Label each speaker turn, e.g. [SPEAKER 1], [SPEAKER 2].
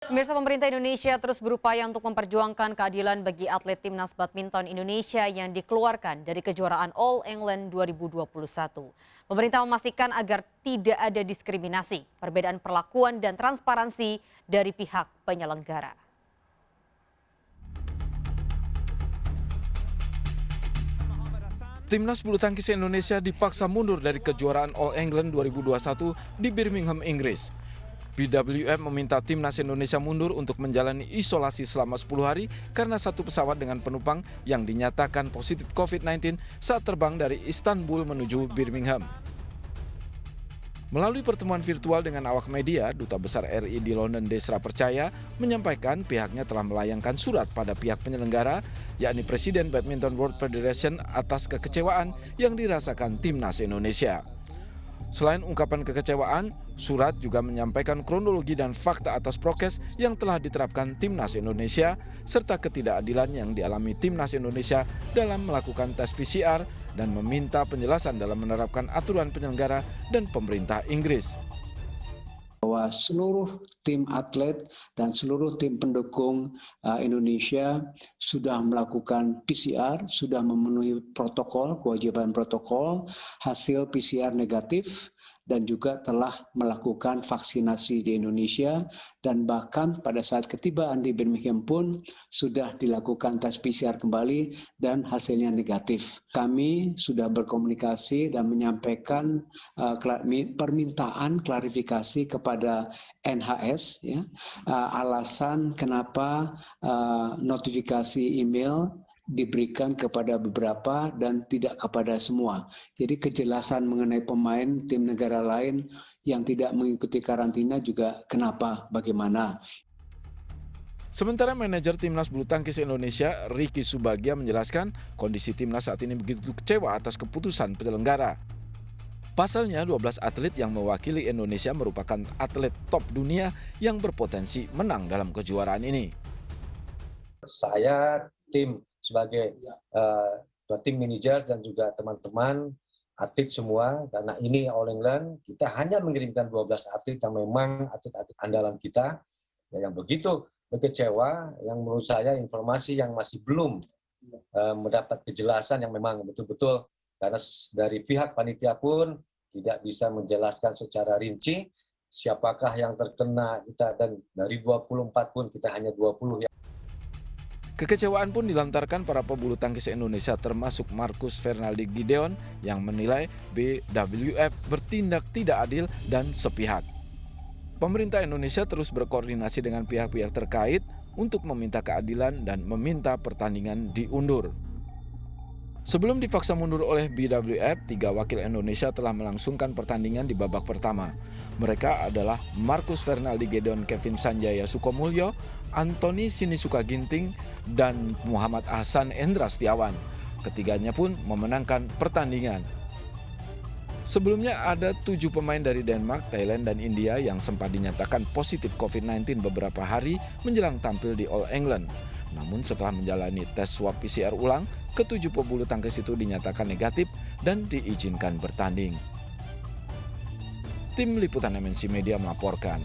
[SPEAKER 1] Pemirsa, pemerintah Indonesia terus berupaya untuk memperjuangkan keadilan bagi atlet timnas badminton Indonesia yang dikeluarkan dari kejuaraan All England 2021. Pemerintah memastikan agar tidak ada diskriminasi, perbedaan perlakuan dan transparansi dari pihak penyelenggara.
[SPEAKER 2] Timnas bulu tangkis Indonesia dipaksa mundur dari kejuaraan All England 2021 di Birmingham, Inggris. BWF meminta Timnas Indonesia mundur untuk menjalani isolasi selama 10 hari karena satu pesawat dengan penumpang yang dinyatakan positif COVID-19 saat terbang dari Istanbul menuju Birmingham. Melalui pertemuan virtual dengan awak media, Duta Besar RI di London Desra Percaya menyampaikan pihaknya telah melayangkan surat pada pihak penyelenggara, yakni Presiden Badminton World Federation atas kekecewaan yang dirasakan Timnas Indonesia. Selain ungkapan kekecewaan, surat juga menyampaikan kronologi dan fakta atas prokes yang telah diterapkan Timnas Indonesia, serta ketidakadilan yang dialami Timnas Indonesia dalam melakukan tes PCR dan meminta penjelasan dalam menerapkan aturan penyelenggara dan pemerintah Inggris.
[SPEAKER 3] Bahwa seluruh tim atlet dan seluruh tim pendukung Indonesia sudah melakukan PCR, sudah memenuhi protokol, kewajiban protokol, hasil PCR negatif, dan juga telah melakukan vaksinasi di Indonesia, dan bahkan pada saat ketibaan di Birmingham pun sudah dilakukan tes PCR kembali dan hasilnya negatif. Kami sudah berkomunikasi dan menyampaikan permintaan klarifikasi kepada NHS, ya, alasan kenapa notifikasi email diberikan kepada beberapa dan tidak kepada semua. Jadi kejelasan mengenai pemain tim negara lain yang tidak mengikuti karantina juga kenapa, bagaimana.
[SPEAKER 2] Sementara manajer Timnas Bulu Tangkis Indonesia, Ricky Subagia, menjelaskan kondisi Timnas saat ini begitu kecewa atas keputusan penyelenggara. Pasalnya 12 atlet yang mewakili Indonesia merupakan atlet top dunia yang berpotensi menang dalam kejuaraan ini.
[SPEAKER 4] Saya tim sebagai tim manajer dan juga teman-teman atlet semua, karena ini All England, kita hanya mengirimkan 12 atlet yang memang atlet-atlet andalan kita, yang begitu kecewa, yang menurut saya informasi yang masih belum mendapat kejelasan yang memang betul-betul, karena dari pihak panitia pun tidak bisa menjelaskan secara rinci siapakah yang terkena kita, dan dari 24 pun kita hanya 20 yang.
[SPEAKER 2] Kekecewaan pun dilontarkan para pebulu tangkis Indonesia termasuk Marcus Fernaldi Gideon yang menilai BWF bertindak tidak adil dan sepihak. Pemerintah Indonesia terus berkoordinasi dengan pihak-pihak terkait untuk meminta keadilan dan meminta pertandingan diundur. Sebelum dipaksa mundur oleh BWF, 3 wakil Indonesia telah melangsungkan pertandingan di babak pertama. Mereka adalah Marcus Fernaldi Gideon Kevin Sanjaya Sukomulyo, Antoni Sinisuka Ginting, dan Muhammad Ahsan Endra Setiawan. Ketiganya pun memenangkan pertandingan. Sebelumnya ada 7 pemain dari Denmark, Thailand, dan India yang sempat dinyatakan positif COVID-19 beberapa hari menjelang tampil di All England. Namun setelah menjalani tes swab PCR ulang, ke-7 pebulu tangkis itu dinyatakan negatif dan diizinkan bertanding. Tim Liputan MNC Media melaporkan.